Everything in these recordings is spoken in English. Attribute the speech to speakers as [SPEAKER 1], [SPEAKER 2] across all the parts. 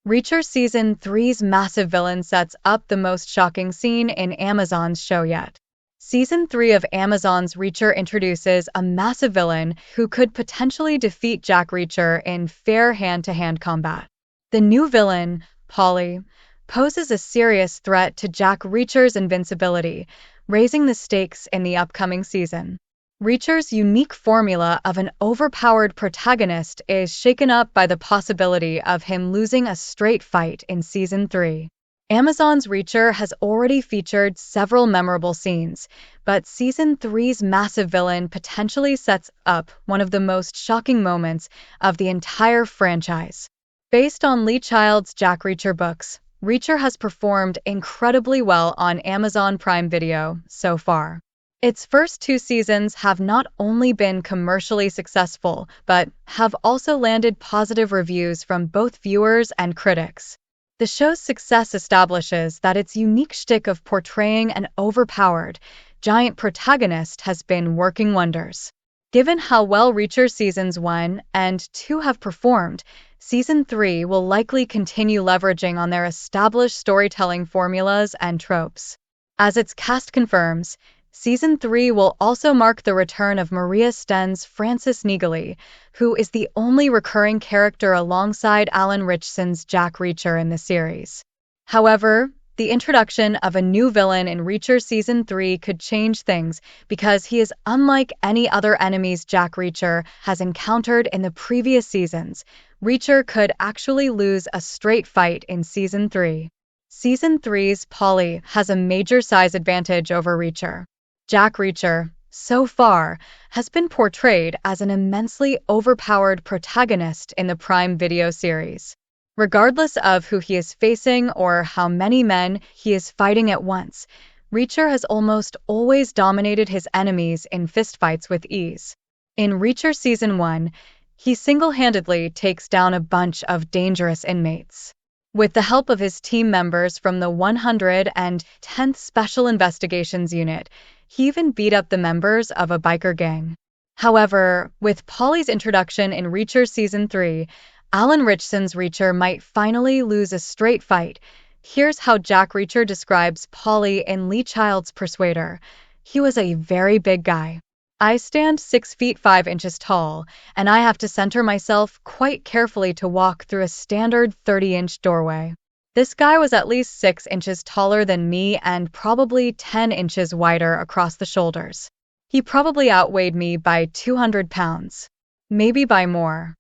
[SPEAKER 1] Reacher Season 3's massive villain sets up the most shocking scene in Amazon's show yet. Season 3 of Amazon's Reacher introduces a massive villain who could potentially defeat Jack Reacher in fair hand-to-hand combat. The new villain, Paulie, poses a serious threat to Jack Reacher's invincibility, raising the stakes in the upcoming season. Reacher's unique formula of an overpowered protagonist is shaken up by the possibility of him losing a straight fight in Season 3. Amazon's Reacher has already featured several memorable scenes, but Season 3's massive villain potentially sets up one of the most shocking moments of the entire franchise. Based on Lee Child's Jack Reacher books, Reacher has performed incredibly well on Amazon Prime Video so far. Its first 2 seasons have not only been commercially successful, but have also landed positive reviews from both viewers and critics. The show's success establishes that its unique shtick of portraying an overpowered, giant protagonist has been working wonders. Given how well Reacher Seasons 1 and 2 have performed, Season 3 will likely continue leveraging on their established storytelling formulas and tropes. As its cast confirms, Season 3 will also mark the return of Maria Sten's Frances Neagley, who is the only recurring character alongside Alan Ritchson's Jack Reacher in the series. However, the introduction of a new villain in Reacher Season 3 could change things because he is unlike any other enemies Jack Reacher has encountered in the previous seasons. Reacher could actually lose a straight fight in Season 3. Season 3's Paulie has a major size advantage over Reacher. Jack Reacher, so far, has been portrayed as an immensely overpowered protagonist in the Prime Video series. Regardless of who he is facing or how many men he is fighting at once, Reacher has almost always dominated his enemies in fistfights with ease. In Reacher Season 1, he single-handedly takes down a bunch of dangerous inmates. With the help of his team members from the 110th Special Investigations Unit, he even beat up the members of a biker gang. However, with Paulie's introduction in Reacher Season 3, Alan Ritchson's Reacher might finally lose a straight fight. Here's how Jack Reacher describes Paulie in Lee Child's Persuader. He was a very big guy. I stand 6 feet 5 inches tall, and I have to center myself quite carefully to walk through a standard 30-inch doorway. This guy was at least 6 inches taller than me and probably 10 inches wider across the shoulders. He probably outweighed me by 200 pounds. Maybe by more.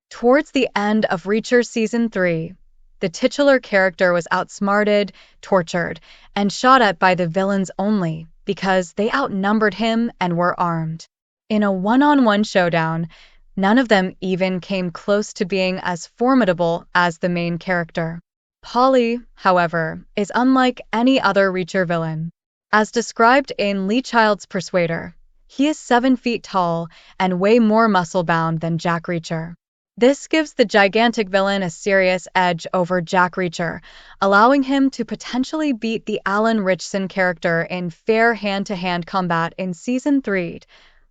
[SPEAKER 1] Towards the end of Reacher Season 3, the titular character was outsmarted, tortured, and shot at by the villains only because they outnumbered him and were armed. In a one-on-one showdown, none of them even came close to being as formidable as the main character. Paulie, however, is unlike any other Reacher villain. As described in Lee Child's Persuader, he is 7 feet tall and way more muscle-bound than Jack Reacher. This gives the gigantic villain a serious edge over Jack Reacher, allowing him to potentially beat the Alan Ritchson character in fair hand-to-hand combat in Season 3.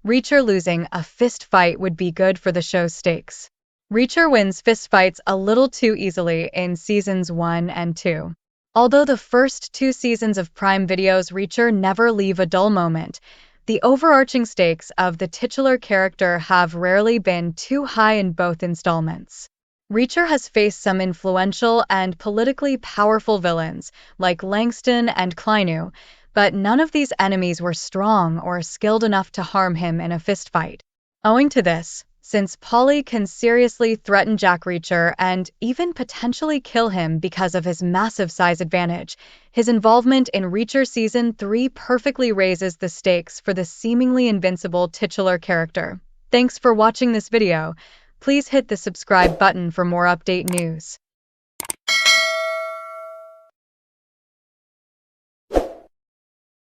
[SPEAKER 1] Reacher losing a fist fight would be good for the show's stakes. Reacher wins fistfights a little too easily in Seasons 1 and 2. Although the first 2 seasons of Prime Video's Reacher never leave a dull moment, the overarching stakes of the titular character have rarely been too high in both installments. Reacher has faced some influential and politically powerful villains, like Langston and Kleinu, but none of these enemies were strong or skilled enough to harm him in a fistfight. Owing to this, since Paulie can seriously threaten Jack Reacher and even potentially kill him because of his massive size advantage, his involvement in Reacher Season 3 perfectly raises the stakes for the seemingly invincible titular character. Thanks for watching this video. Please hit the subscribe button for more update news.